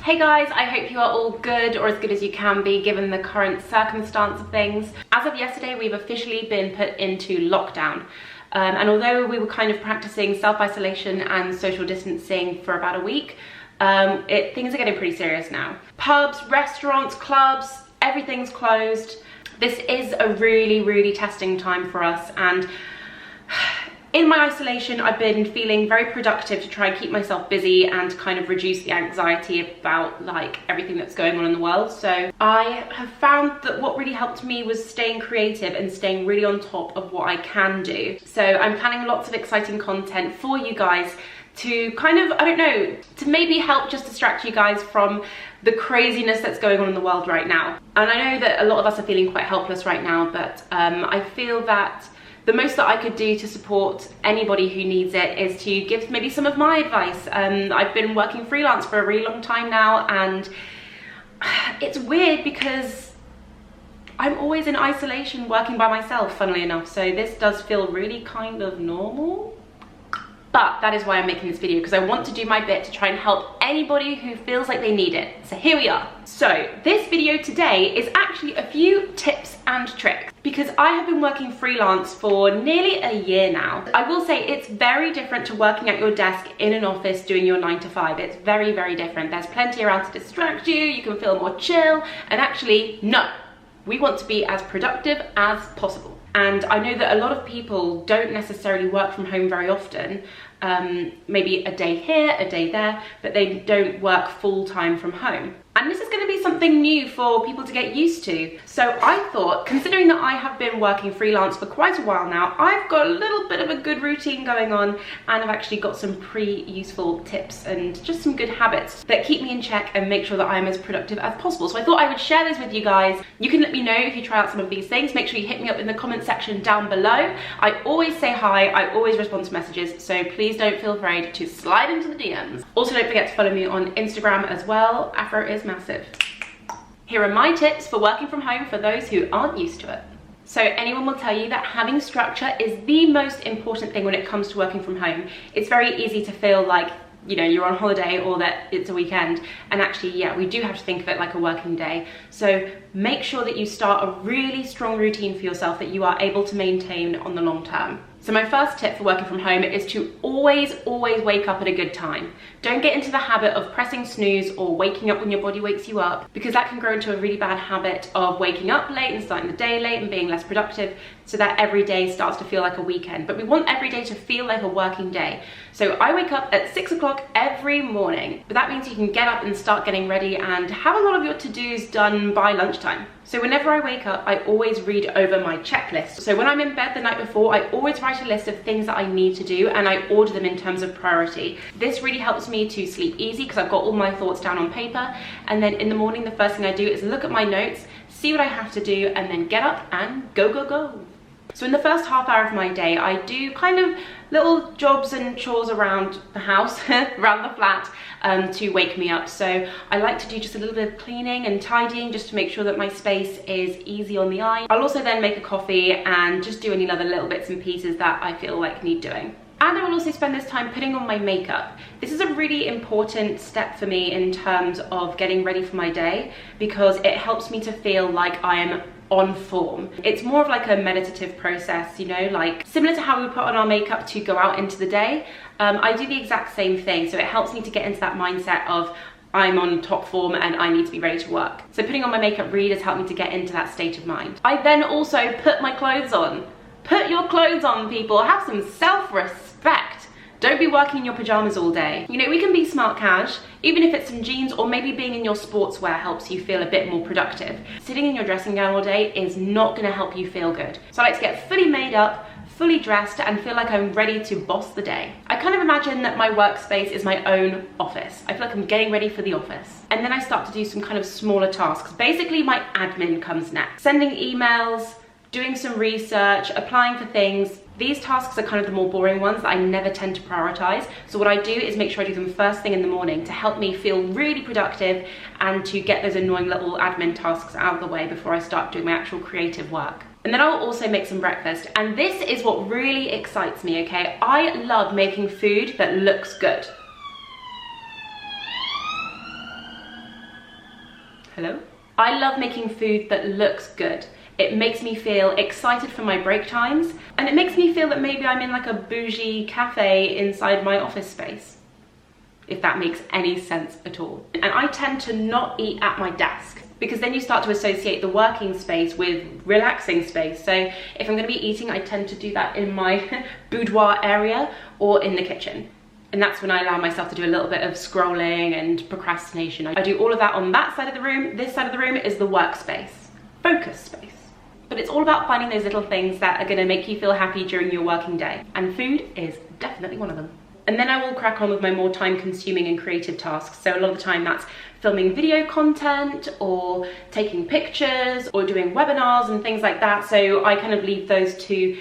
Hey guys, I hope you are all good, or as good as you can be given the current circumstance of things. As of yesterday, we've officially been put into lockdown. And although we were kind of practicing self-isolation and social distancing for about a week, things are getting pretty serious now. Pubs, restaurants, clubs, everything's closed. This is a really testing time for us, and in my isolation, I've been feeling very productive to try and keep myself busy and kind of reduce the anxiety about like everything that's going on in the world. So I have found that what really helped me was staying creative and staying really on top of what I can do. So I'm planning lots of exciting content for you guys to kind of, I don't know, to maybe help just distract you guys from the craziness that's going on in the world right now. And I know that a lot of us are feeling quite helpless right now, but I feel that the most that I could do to support anybody who needs it is to give maybe some of my advice. I've been working freelance for a really long time now, and it's weird because I'm always in isolation working by myself, funnily enough, so this does feel really kind of normal. But that is why I'm making this video, because I want to do my bit to try and help anybody who feels like they need it. So here we are. So this video today is actually a few tips and tricks, because I have been working freelance for nearly a year now. I will say it's very different to working at your desk in an office doing your 9 to 5. It's very different. There's plenty around to distract you, you can feel more chill, and actually, no, we want to be as productive as possible. And I know that a lot of people don't necessarily work from home very often, maybe a day here, a day there, but they don't work full-time from home. And this is going to be something new for people to get used to. So I thought, considering that I have been working freelance for quite a while now, I've got a little bit of a good routine going on, and I've actually got some pretty useful tips and just some good habits that keep me in check and make sure that I'm as productive as possible. So I thought I would share this with you guys. You can let me know if you try out some of these things. Make sure you hit me up in the comment section down below. I always say hi, I always respond to messages, so please don't feel afraid to slide into the DMs. Also, don't forget to follow me on Instagram as well, AFROISMASSIVE. Here are my tips for working from home for those who aren't used to it. So anyone will tell you that having structure is the most important thing when it comes to working from home. It's very easy to feel like, you know, you're on holiday or that it's a weekend, and actually, yeah, we do have to think of it like a working day. So make sure that you start a really strong routine for yourself that you are able to maintain on the long term. So my first tip for working from home is to always wake up at a good time. Don't get into the habit of pressing snooze or waking up when your body wakes you up, because that can grow into a really bad habit of waking up late and starting the day late and being less productive, so that every day starts to feel like a weekend. But we want every day to feel like a working day. So I wake up at 6 o'clock every morning, but that means you can get up and start getting ready and have a lot of your to-dos done by lunchtime. So whenever I wake up, I always read over my checklist. So when I'm in bed the night before, I always write a list of things that I need to do, and I order them in terms of priority. This really helps me to sleep easy because I've got all my thoughts down on paper, and then in the morning the first thing I do is look at my notes, see what I have to do, and then get up and go. So in the first half hour of my day, I do kind of little jobs and chores around the house, around the flat, to wake me up. So I like to do just a little bit of cleaning and tidying just to make sure that my space is easy on the eye. I'll also then make a coffee and just do any other little bits and pieces that I feel like need doing. And I will also spend this time putting on my makeup. This is a really important step for me in terms of getting ready for my day, because it helps me to feel like I am on form. It's more of like a meditative process, you know, like similar to how we put on our makeup to go out into the day. I do the exact same thing, so it helps me to get into that mindset of I'm on top form and I need to be ready to work. So putting on my makeup really does help me to get into that state of mind. I then also put my clothes on. Put your clothes on, people. Have some self-respect. Don't be working in your pajamas all day. You know, we can be smart cash, even if it's some jeans, or maybe being in your sportswear helps you feel a bit more productive. Sitting in your dressing gown all day is not gonna help you feel good. So I like to get fully made up, fully dressed, and feel like I'm ready to boss the day. I kind of imagine that my workspace is my own office. I feel like I'm getting ready for the office. And then I start to do some kind of smaller tasks. Basically, my admin comes next. Sending emails, doing some research, applying for things. These tasks are kind of the more boring ones that I never tend to prioritize. So what I do is make sure I do them first thing in the morning to help me feel really productive and to get those annoying little admin tasks out of the way before I start doing my actual creative work. And then I'll also make some breakfast. And this is what really excites me, okay? I love making food that looks good. Hello? I love making food that looks good. It makes me feel excited for my break times, and it makes me feel that maybe I'm in like a bougie cafe inside my office space, if that makes any sense at all. And I tend to not eat at my desk, because then you start to associate the working space with relaxing space. So if I'm gonna be eating, I tend to do that in my boudoir area or in the kitchen. And that's when I allow myself to do a little bit of scrolling and procrastination. I do all of that on that side of the room. This side of the room is the workspace, focus space. But it's all about finding those little things that are gonna make you feel happy during your working day. And food is definitely one of them. And then I will crack on with my more time-consuming and creative tasks. So a lot of the time that's filming video content or taking pictures or doing webinars and things like that. So I kind of leave those to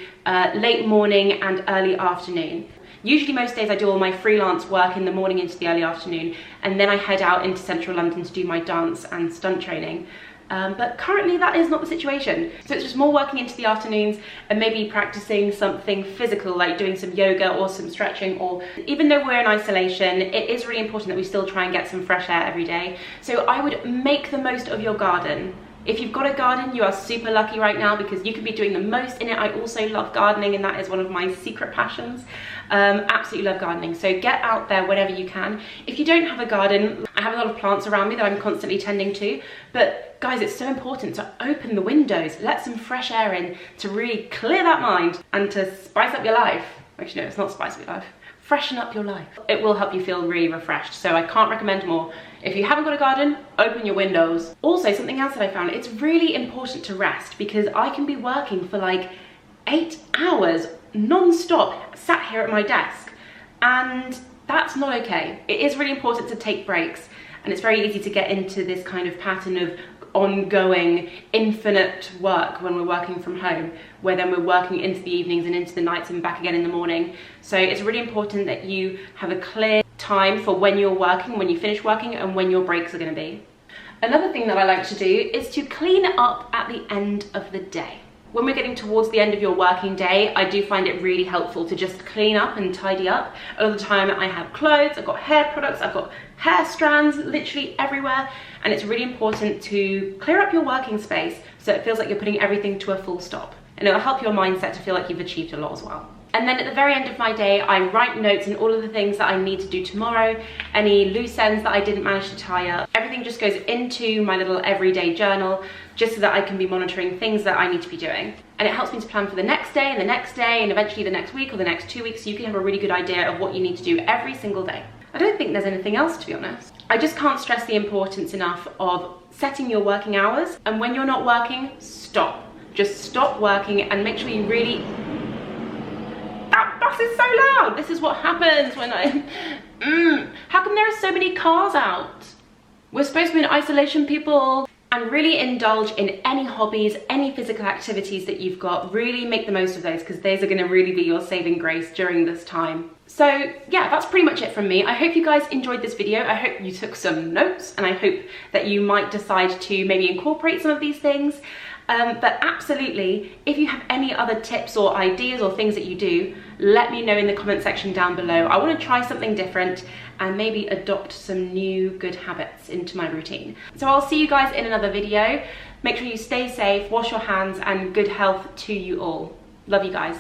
late morning and early afternoon. Usually most days I do all my freelance work in the morning into the early afternoon, and then I head out into central London to do my dance and stunt training. But currently that is not the situation. So it's just more working into the afternoons and maybe practicing something physical, like doing some yoga or some stretching. Or even though we're in isolation, it is really important that we still try and get some fresh air every day. So I would make the most of your garden. If you've got a garden, you are super lucky right now, because you could be doing the most in it. I also love gardening, and that is one of my secret passions. Absolutely love gardening. So get out there whenever you can. If you don't have a garden, I have a lot of plants around me that I'm constantly tending to. But guys, it's so important to open the windows, let some fresh air in to really clear that mind and to spice up your life. Actually, no, it's not spice up your life. Freshen up your life. It will help you feel really refreshed. So I can't recommend more. If you haven't got a garden, open your windows. Also, something else that I found, it's really important to rest, because I can be working for like 8 hours non-stop sat here at my desk, and that's not okay. It is really important to take breaks, and it's very easy to get into this kind of pattern of ongoing infinite work when we're working from home, where then we're working into the evenings and into the nights and back again in the morning. So it's really important that you have a clear time for when you're working, when you finish working, and when your breaks are going to be. Another thing that I like to do is to clean up at the end of the day. When we're getting towards the end of your working day, I do find it really helpful to just clean up and tidy up. A lot of the time I have clothes, I've got hair products, I've got hair strands literally everywhere, and it's really important to clear up your working space so it feels like you're putting everything to a full stop, and it'll help your mindset to feel like you've achieved a lot as well. And then at the very end of my day, I write notes and all of the things that I need to do tomorrow, any loose ends that I didn't manage to tie up. Everything just goes into my little everyday journal, just so that I can be monitoring things that I need to be doing. And it helps me to plan for the next day and the next day and eventually the next week or the next 2 weeks, so you can have a really good idea of what you need to do every single day. I don't think there's anything else, to be honest. I just can't stress the importance enough of setting your working hours, and when you're not working, stop. Just stop working and make sure you really... That bus is so loud. This is what happens when I... How come there are so many cars out? We're supposed to be in isolation, people. And really indulge in any hobbies, any physical activities that you've got. Really make the most of those, because those are going to really be your saving grace during this time. So yeah, that's pretty much it from me. I hope you guys enjoyed this video. I hope you took some notes, and I hope that you might decide to maybe incorporate some of these things. But absolutely, if you have any other tips or ideas or things that you do, let me know in the comment section down below. I want to try something different and maybe adopt some new good habits into my routine. So I'll see you guys in another video. Make sure you stay safe, wash your hands, and good health to you all. Love you guys.